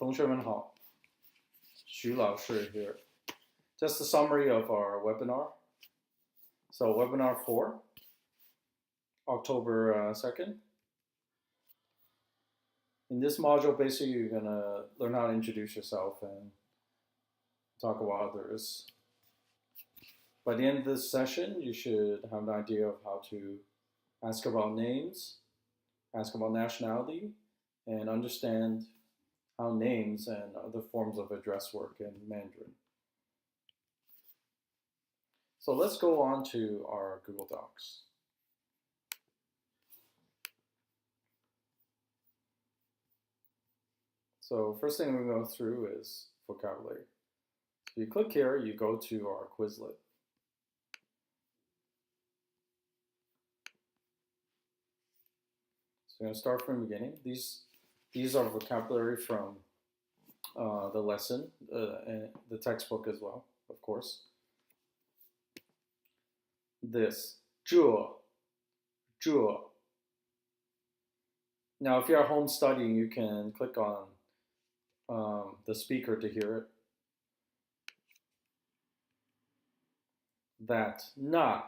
同学们好，徐老师 here. Just a summary of our webinar. So webinar 4, October 2nd. In this module, basically you're gonna learn how to introduce yourself and talk about others. By the end of this session, you should have an idea of how to ask about names, ask about nationality, and understand how names and other forms of address work in Mandarin. So let's go on to our Google Docs. So first thing we're going to go through is vocabulary. So you click here, you go to our Quizlet. So we're going to start from the beginning. These are vocabulary from the lesson, and the textbook as well, of course. This, 这. Now, if you're at home studying, you can click on the speaker to hear it. That, 那.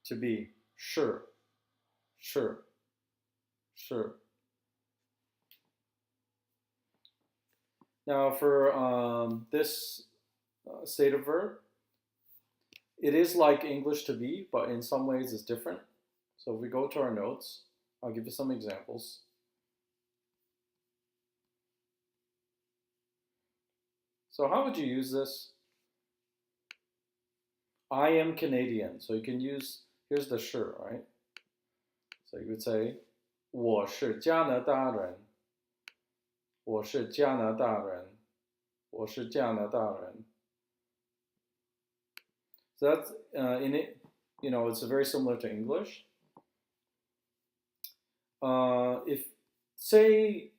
To be, 是. Now for this state of verb, it is like English to be, but in some ways it's different. So if we go to our notes, I'll give you some examples. So how would you use this? I am Canadian. So you can use, here's the 是, right? So you would say, 我是加拿大人. 我是加拿大人. 我是加拿大人. So that's in it, you know, it's very similar to English. If, say,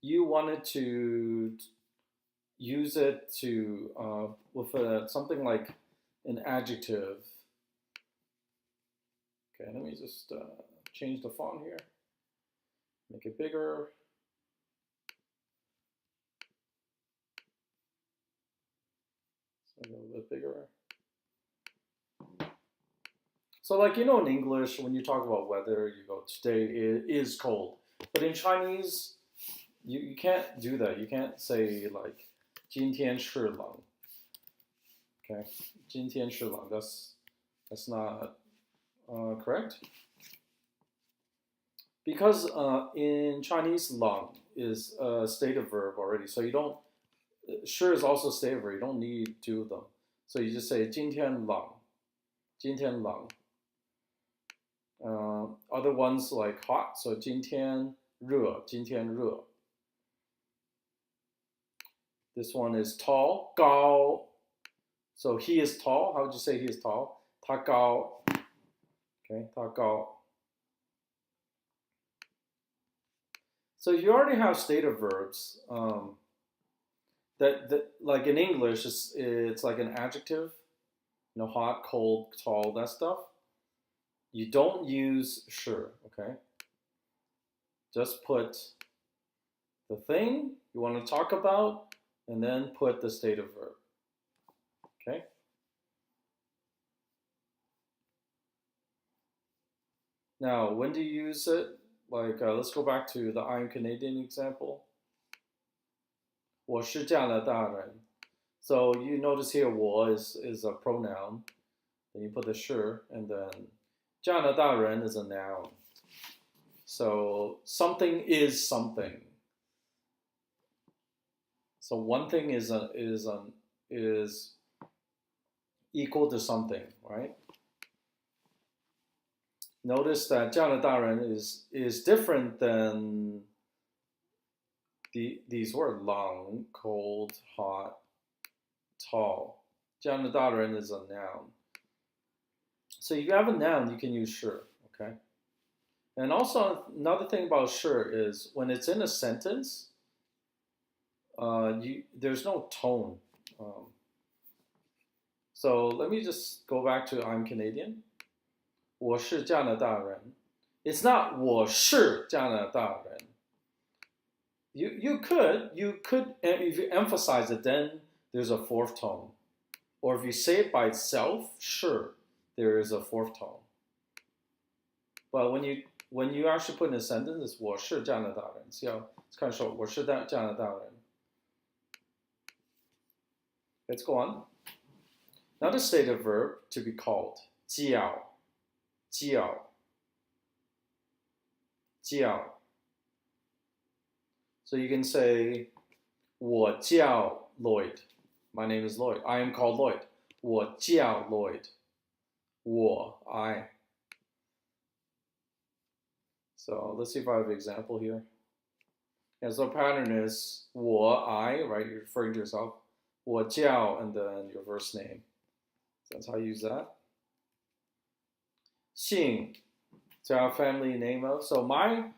you wanted to use it to with something like an adjective. Okay, let me just change the font here. Make it bigger. A little bit bigger. So like, you know, in English, when you talk about weather, you go, today it is cold. But in Chinese, you can't do that. You can't say like, 今天是冷. Okay, 今天是冷. That's not correct. Because in Chinese, 冷 is a state of verb already. So you don't, 是 is also state of verb. You don't need two of them. So you just say 今天冷. 今天冷. Other ones like hot, so 今天热. 今天热. This one is tall, 高. So he is tall. How would you say he is tall? 他高. Okay, 他高. So you already have state of verbs. That like in English, it's like an adjective. You know, hot, cold, tall, that stuff. You don't use 是, okay? Just put the thing you want to talk about, and then put the state of verb, okay? Now, when do you use it? Like, let's go back to the I'm Canadian example. 我是加拿大人. So you notice here 我 is a pronoun. Then you put the 是, and then 加拿大人 is a noun. So something is something. So one thing is equal to something, right? Notice that 加拿大人 is different than these words, 冷, cold, hot, tall. 加拿大人 is a noun. So if you have a noun, you can use 是, okay? And also another thing about 是 is when it's in a sentence, there's no tone. So let me just go back to I'm Canadian. 我是加拿大人. It's not 我是加拿大人. You could, if you emphasize it, then there's a fourth tone. Or if you say it by itself, sure, there is a fourth tone. But when you actually put in a sentence, it's 我是加拿大人. See how it's kind of short. 我是加拿大人. Let's go on. Now to state a verb to be called. 叫. So you can say 我叫 Lloyd. My name is Lloyd. I am called Lloyd. 我叫 Lloyd. I. So let's see if I have an example here. And so the pattern is I, right? You're referring to yourself. 我叫 and then your first name. So that's how you use that. 姓, to our family name of. So my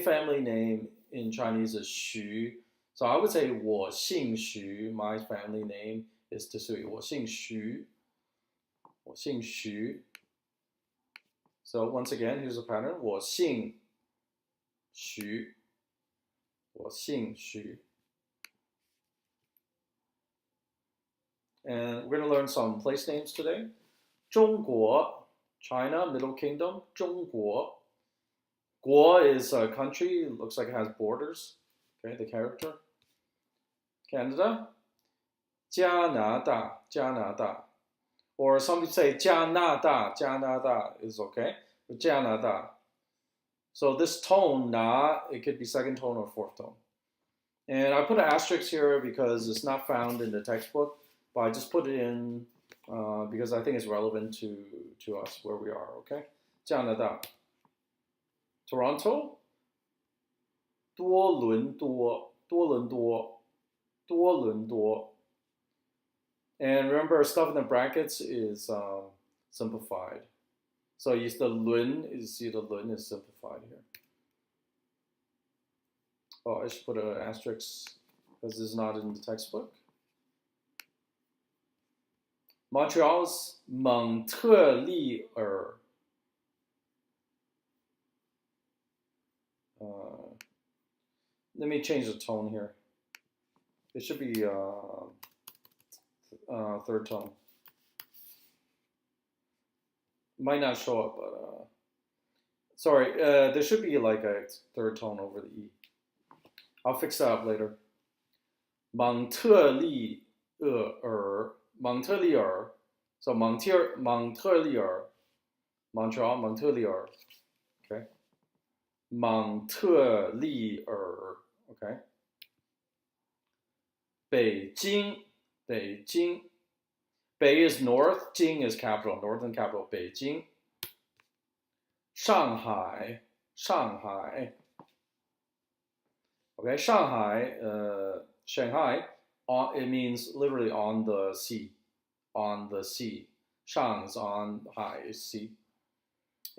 family name in Chinese is Xu. So I would say 我姓徐. My family name is Tsui. 我姓徐. 我姓徐. So once again, here's the pattern. 我姓徐. 我姓徐. And we're going to learn some place names today. 中国, China, Middle Kingdom. 中国. 国 is a country. It looks like it has borders. Okay, the character. Canada. 加拿大, 加拿大. Or some people say 加拿大, 加拿大 is okay. But 加拿大. So this tone, na, it could be second tone or fourth tone. And I put an asterisk here because it's not found in the textbook, but I just put it in because I think it's relevant to us where we are, okay? 加拿大. Toronto. 多伦多, 多伦多, 多伦多. And remember, stuff in the brackets is simplified. So you see the lun is simplified here. Oh, I should put an asterisk because this is not in the textbook. Montreal's 蒙特利尔. Let me change the tone here. It should be third tone. Might not show up, but sorry, there should be like a third tone over the E. I'll fix that up later. 蒙特利尔, 蒙特利尔. So 蒙特利尔, Montreal, 蒙特利尔. Okay. 蒙特利尔. Okay. 北京. 北京. Bei is north, Jing is capital, northern capital, Beijing. Shanghai, Shanghai. Okay, Shanghai, Shanghai, it means literally on the sea, on the sea. Shang is on, hai is sea.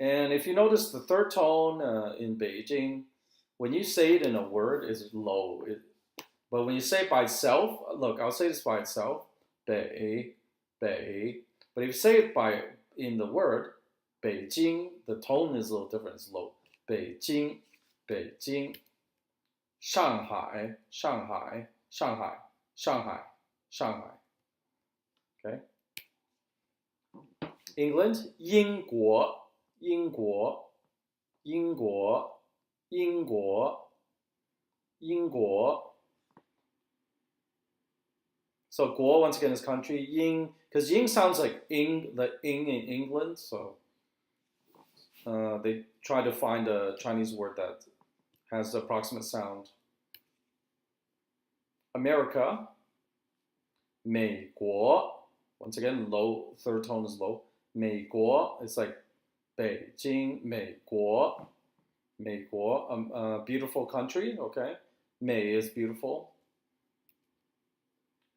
And if you notice the third tone in Beijing, when you say it in a word, it's low. But when you say it by itself, look, I'll say this by itself, Bei. But if you say it in the word, Beijing, the tone is a little different, it's low. Beijing, Beijing. Shanghai, Shanghai, Shanghai, Shanghai, Shanghai. Okay. England, 英国, 英国, 英国, 英国, 英国. So Guo, once again, is country. Ying, because Ying sounds like the ing in England, so they try to find a Chinese word that has the approximate sound. America, 美国, once again, low, third tone is low. 美国, it's like 北京, 美国, 美国, beautiful country, okay? 美 is beautiful.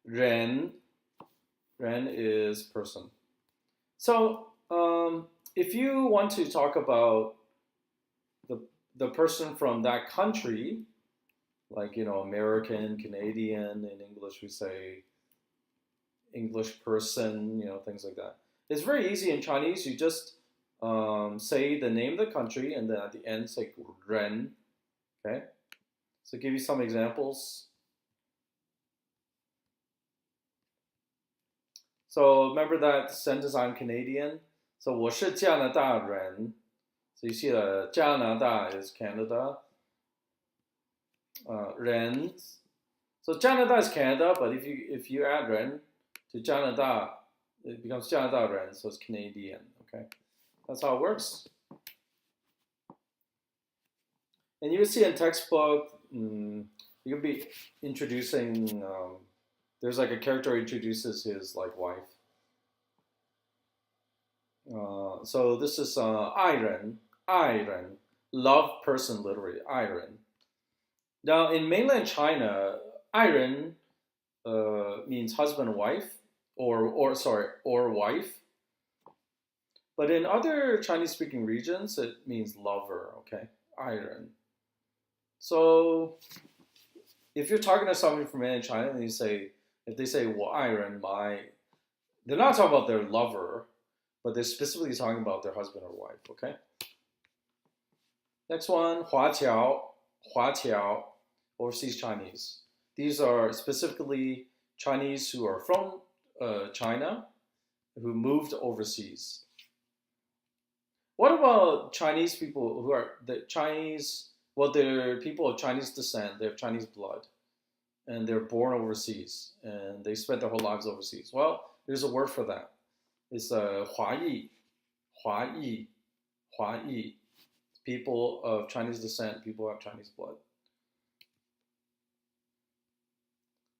Ren is person. So if you want to talk about the person from that country, like, American, Canadian, in English we say English person, things like that. It's very easy in Chinese. You just say the name of the country, and then at the end say 人. Okay, so give you some examples. So remember that sentence, I'm Canadian. So 我是加拿大人. So you see the 加拿大 is Canada. 人. So Canada is Canada, but if you add 人 to 加拿大, it becomes 加拿大人, so it's Canadian. Okay, that's how it works. And you see in textbook, you could be introducing. There's like a character who introduces his like wife. So this is 爱人, 爱人, love person literally, 爱人. Now in mainland China, 爱人 means husband and wife, or wife. But in other Chinese-speaking regions, it means lover. Okay, 爱人. So if you're talking to somebody from mainland China and if they say 我爱人, they're not talking about their lover, but they're specifically talking about their husband or wife. Okay. Next one, 华侨, 华侨, overseas Chinese. These are specifically Chinese who are from China, who moved overseas. What about Chinese people who are the Chinese? Well, they're people of Chinese descent. They have Chinese blood, and they're born overseas, and they spent their whole lives overseas. Well, there's a word for that. It's 华裔, 华裔, 华裔. People of Chinese descent, people who have Chinese blood.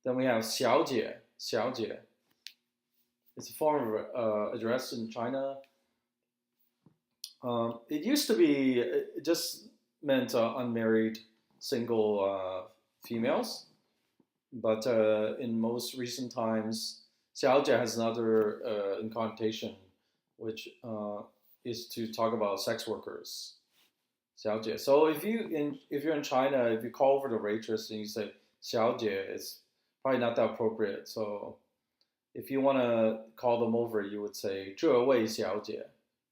Then we have 小姐, 小姐. It's a form of address in China. It used to be, it just meant unmarried single females. But in most recent times, 小姐 has another inconnotation, which is to talk about sex workers. 小姐. So if you're in China, if you call over the waitress and you say 小姐, it's probably not that appropriate. So if you want to call them over, you would say 这位小姐,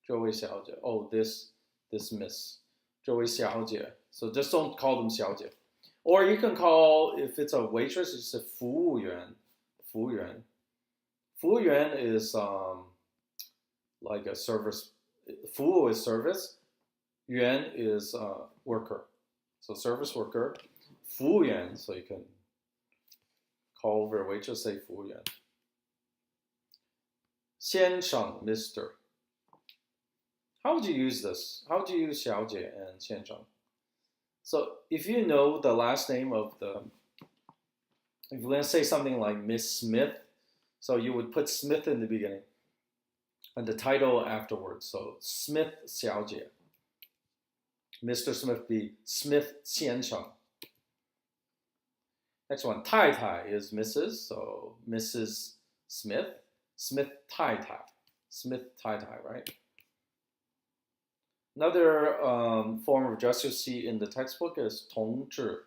这位小姐. Oh, this miss, 这位小姐. So just don't call them 小姐. Or you can call, if it's a waitress, you say 服务员, 服务员. 服务员 is like a service. 服务 is service. 员 is worker. So service worker. 服务员, so you can call over a waitress, say 服务员. 先生, Mr. How would you use this? How would you use 小姐 and 先生? So if you know the last name of if you're going to say something like Miss Smith, so you would put Smith in the beginning and the title afterwards. So Smith 小姐. Mr. Smith be Smith 先生. Next one, 太太 is Mrs. So Mrs. Smith, Smith 太太, Smith 太太, right? Another form of address you'll see in the textbook is 同志,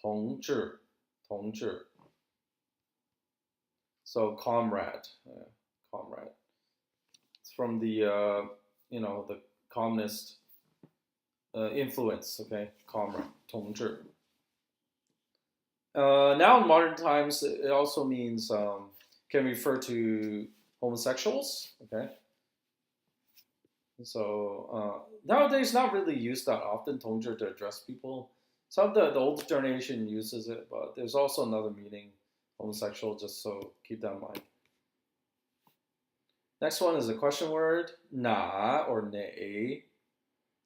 同志, 同志. So comrade, comrade. It's from the the communist influence. Okay, comrade, 同志. Now in modern times, it also means can refer to homosexuals. Okay. So nowadays, not really used that often, 同志 to address people. Some of the older generation uses it, but there's also another meaning, homosexual, just so keep that in mind. Next one is a question word, 哪 or 哪.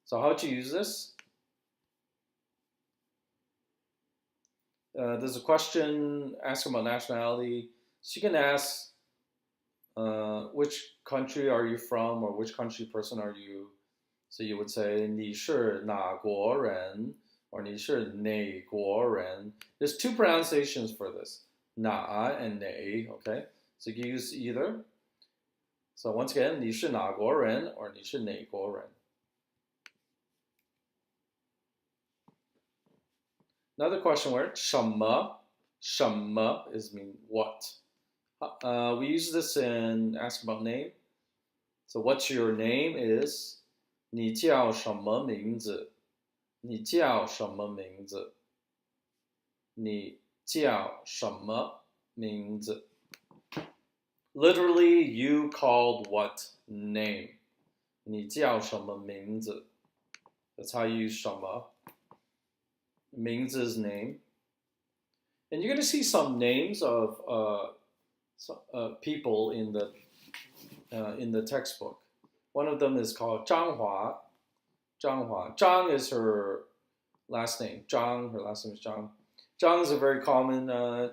So how would you use this? There's a question asking about nationality. So you can ask which country are you from, or which country person are you? So you would say 你是哪国人 or 你是哪国人. There's two pronunciations for this, 哪 and 哪, okay? So you can use either. So once again, 你是哪国人 or 你是哪国人. Another question word, 什么. 什么 is mean what. We use this in ask about name. So what's your name is 你叫什么名字？你叫什么名字？你叫什么名字？ Literally, you called what name? 你叫什么名字? That's how you use 什么. 名字 is name. And you're going to see some names of people in the textbook. One of them is called 张华. 张华. Zhang is her last name. Zhang, her last name is Zhang. Zhang is a very common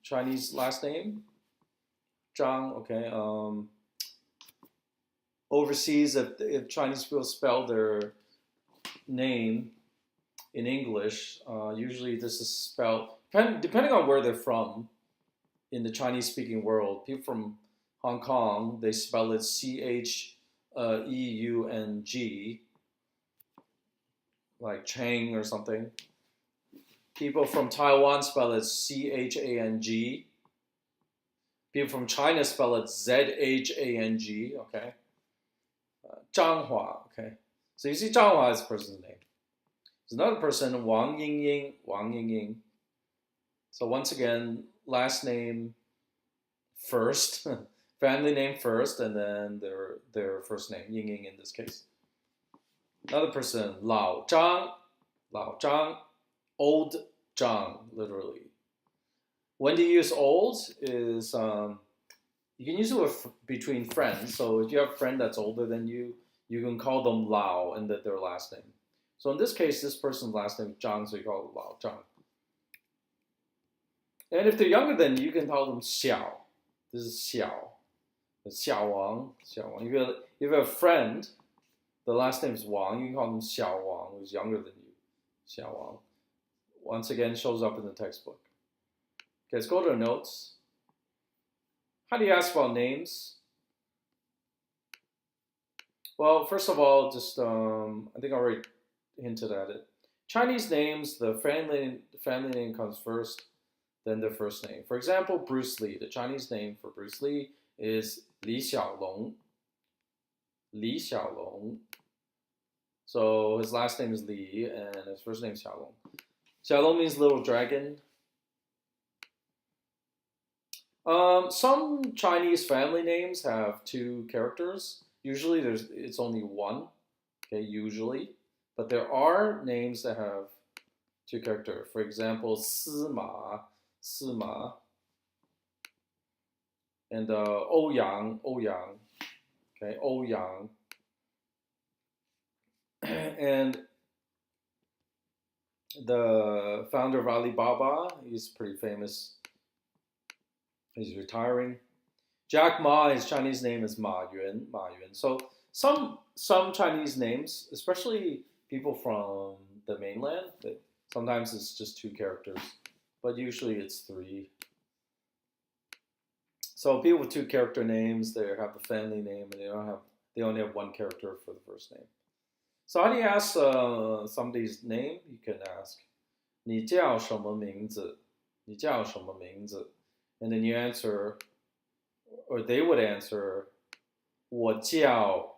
Chinese last name. Zhang, okay. Overseas, if Chinese people spell their name in English, usually this is spelled, depending on where they're from in the Chinese-speaking world. People from Hong Kong, they spell it Cheung, like Chang or something. People from Taiwan spell it Chang. People from China spell it Zhang, okay? Zhanghua, okay? So you see Zhanghua is a person's name. There's another person, Wang Yingying. So once again, last name first, family name first, and then their first name, Yingying in this case. Another person, Lao Zhang, old Zhang, literally. When do you use old is, you can use it between friends. So if you have a friend that's older than you, you can call them Lao and their last name. So in this case, this person's last name is Zhang, so you call it Lao Zhang. And if they're younger than you can call them Xiao. This is Xiao. Xiao Wang. If you have a friend, the last name is Wang, you can call them Xiao Wang, who's younger than you. Xiao Wang. Once again, shows up in the textbook. Okay, let's go to the notes. How do you ask about names? Well, first of all, just I think I already hinted at it. Chinese names, the family name comes first, then the first name. For example, Bruce Lee. The Chinese name for Bruce Lee is Li Xiaolong. Li Xiaolong. So his last name is Li, and his first name is Xiaolong. Xiaolong means little dragon. Some Chinese family names have two characters. Usually it's only one, okay, usually. But there are names that have two characters. For example, Sima, and Ouyang, okay, Ouyang. And the founder of Alibaba, he's pretty famous. He's retiring. Jack Ma, his Chinese name is Ma Yuan. So some Chinese names, especially people from the mainland, sometimes it's just two characters, but usually it's three. So people with two character names, they have the family name, and they only have one character for the first name. So how do you ask somebody's name? You can ask, 你叫什么名字? 你叫什么名字? And then you answer, or they would answer, 我叫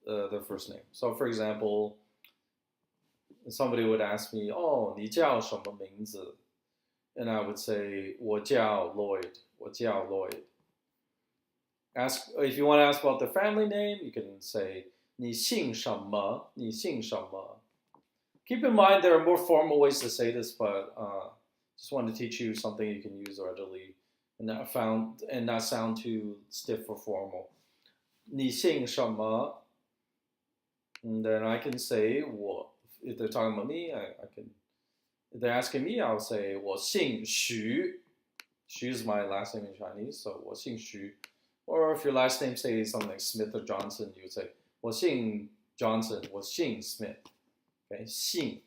their first name. So for example, somebody would ask me, 哦，你叫什么名字? And I would say, 我叫 Lloyd. 我叫 Lloyd. If you want to ask about the family name, you can say, 你姓什么? 你姓什么? Keep in mind there are more formal ways to say this, but just want to teach you something you can use readily and not sound too stiff or formal. 你姓什么? And then I can say, 我, if they're talking about me, I can, if they're asking me, I'll say, 我姓徐. Xu is my last name in Chinese, so 我姓徐. Or if your last name say something like Smith or Johnson, you would say, 我姓 Johnson, 我姓 Smith. Okay, 姓.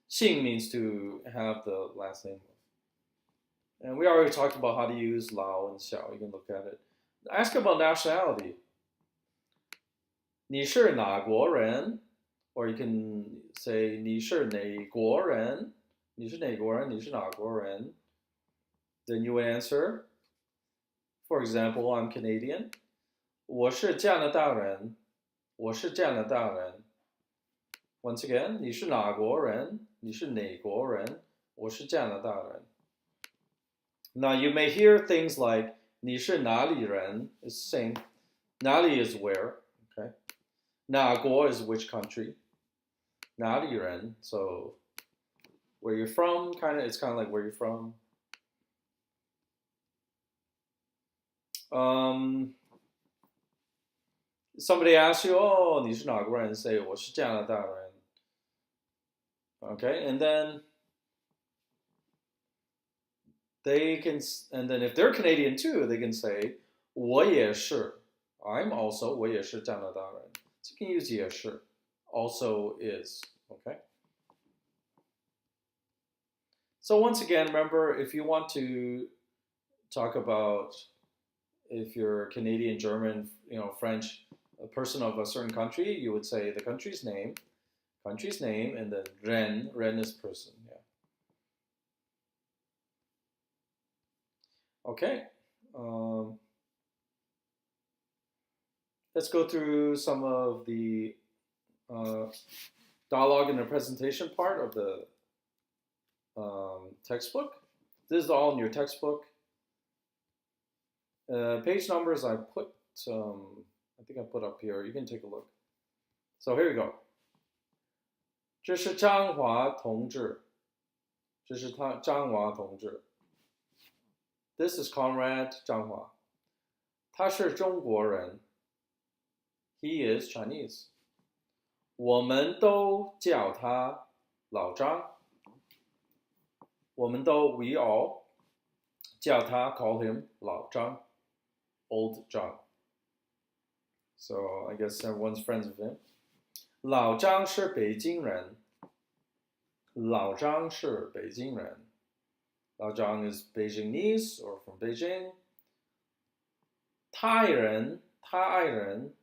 姓 means to have the last name. And we already talked about how to use Lao and Xiao. You can look at it. Ask about nationality. 你是哪国人? Or you can say 你是哪国人? 你是哪国人? 你是哪国人? Then you would answer, for example, I'm Canadian. 我是加拿大人.我是加拿大人。Once again, 你是哪国人？你是哪国人？我是加拿大人。Now you may hear things like 你是哪里人 is same. 哪里 is where, okay? 哪国 is which country. 哪里人 so where you're from, it's kind of like where you're from. Somebody asks you, oh, 你是哪国人? Say 我是加拿大人. Okay, and then if they're Canadian too, they can say 我也是. I'm also 我也是加拿大人. So you can use 也是, also is. Okay. So once again, remember, if you want to talk about if you're Canadian, German, French, a person of a certain country, you would say the country's name, and then ren is person. Yeah. Okay. Let's go through some of the dialogue in the presentation part of the textbook. This is all in your textbook. Page numbers I put, I think I put up here. You can take a look. So here we go. 这是张华同志. 这是张华同志. This is Conrad 张华. 他是中国人. He is Chinese. 我们都叫他老张. 我们都 we all 叫他 call him 老张. Old John. So I guess everyone's friends with him. 老张是北京人. 老张是北京人. 老张 is Beijingese or from Beijing. 他爱人.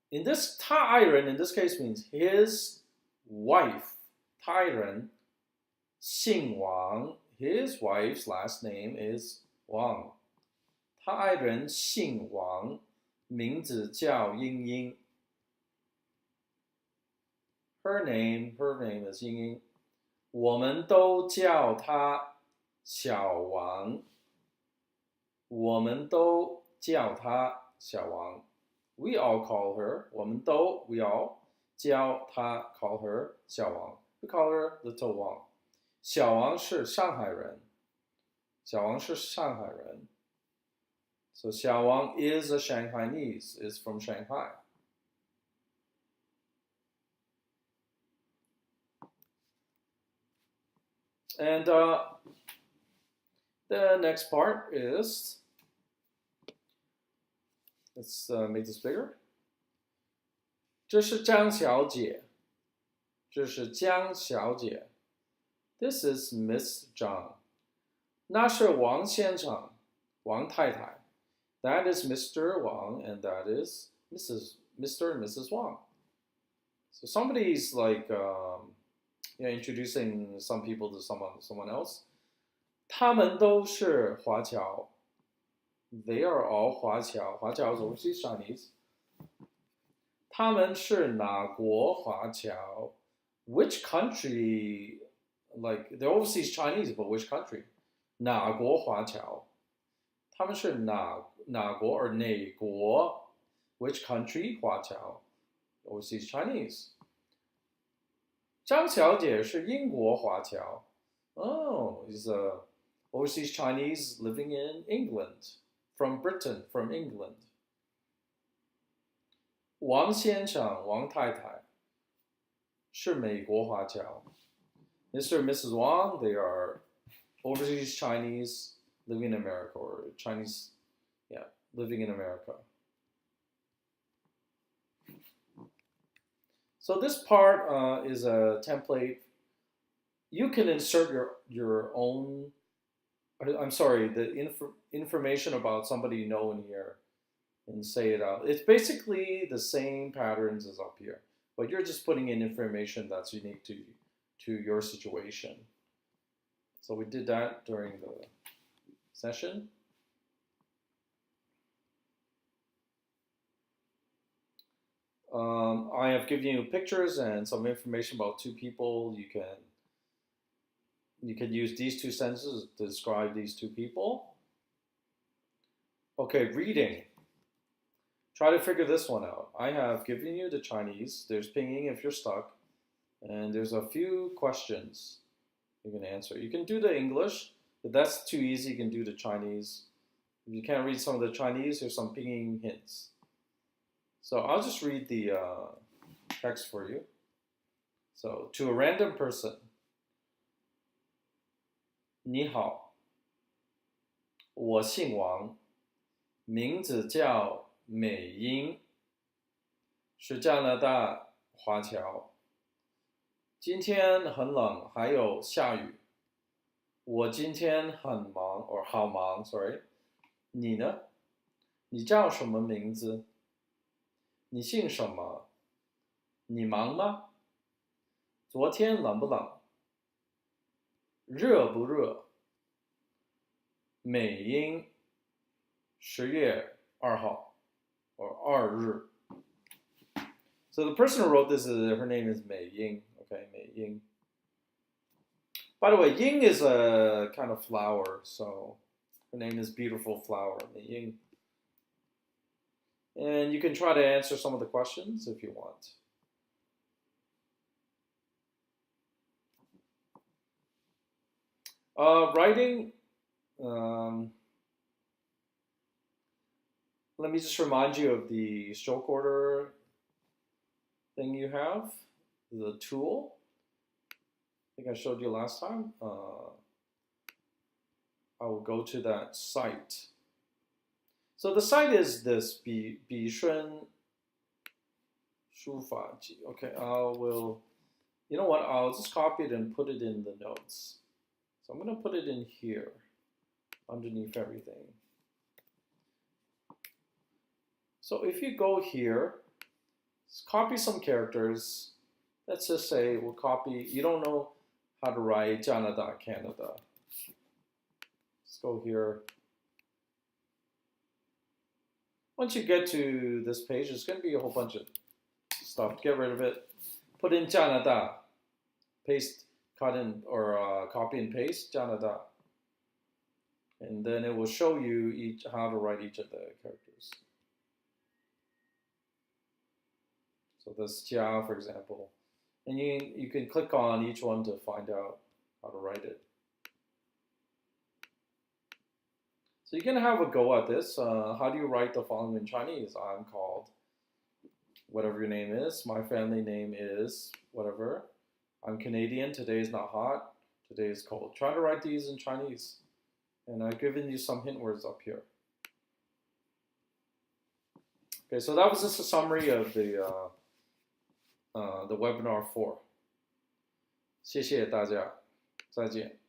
In this 他爱人 in this case means his wife. 他爱人姓王. His wife's last name is Wang. 他爱人姓王，名字叫英英。Her name is 英英。我们都叫她小王。我们都叫她小王。We all call her. 我们都 we all 叫她 call her 小王。We call her Little Wang. 小王是上海人。小王是上海人。So Xiao Wang is a Shanghainese, is from Shanghai. And the next part is, let's make this bigger. 这是张小姐. 这是江小姐. This is Miss Zhang. 那是王先生, 王太太. That is Mr. Wang, and that is Mr. and Mrs. Wang. So somebody's like introducing some people to someone else. 他们都是华侨. They are all 华侨. 华侨 is overseas Chinese. 他们是哪国华侨? Which country? Like they're overseas Chinese, but which country? 哪国华侨? 他们是哪国 or 哪国 which country 华侨 overseas Chinese. 张小姐是英国华侨. Oh, he's a overseas Chinese living in England, from Britain, from England. 王先生王太太是美国华侨. Mr. and Mrs. Wang, they are overseas Chinese living in America, or Chinese, living in America. So this part is a template. You can insert your own, I'm sorry, the information about somebody you know in here and say it out. It's basically the same patterns as up here, but you're just putting in information that's unique to your situation. So we did that during the session. I have given you pictures and some information about two people. You can use these two sentences to describe these two people. Okay, reading. Try to figure this one out. I have given you the Chinese. There's pinging if you're stuck. And there's a few questions you can answer. You can do the English, but that's too easy. You can do the Chinese. If you can't read some of the Chinese, there's some pinging hints. So I'll just read the text for you. So, to a random person, 你好，我姓王，名字叫美英，是加拿大华侨。今天很冷，还有下雨。我今天很忙，好忙，sorry。你呢？你叫什么名字？你姓什么？你忙吗？昨天冷不冷？热不热？美英10月2号 or 2日。So the person who wrote this her name is Mei Ying. Okay, Mei Ying. By the way, Ying is a kind of flower, so her name is Beautiful Flower, Mei Ying. And you can try to answer some of the questions if you want. Writing, let me just remind you of the stroke order thing you have, the tool. I think I showed you last time. I will go to that site. So the site is this, 笔顺书法集. Okay, you know what, I'll just copy it and put it in the notes. So I'm going to put it in here, underneath everything. So if you go here, copy some characters. Let's just say we'll copy, you don't know how to write Canada, Canada. Let's go here. Once you get to this page, there's going to be a whole bunch of stuff. Get rid of it. Put in Canada. Paste, cut in, or copy and paste Canada. And then it will show you how to write each of the characters. So this Jia, for example. And you can click on each one to find out how to write it. So you can have a go at this. How do you write the following in Chinese? I'm called whatever your name is. My family name is whatever. I'm Canadian. Today is not hot. Today is cold. Try to write these in Chinese. And I've given you some hint words up here. Okay, so that was just a summary of the webinar 4. 谢谢大家，再见。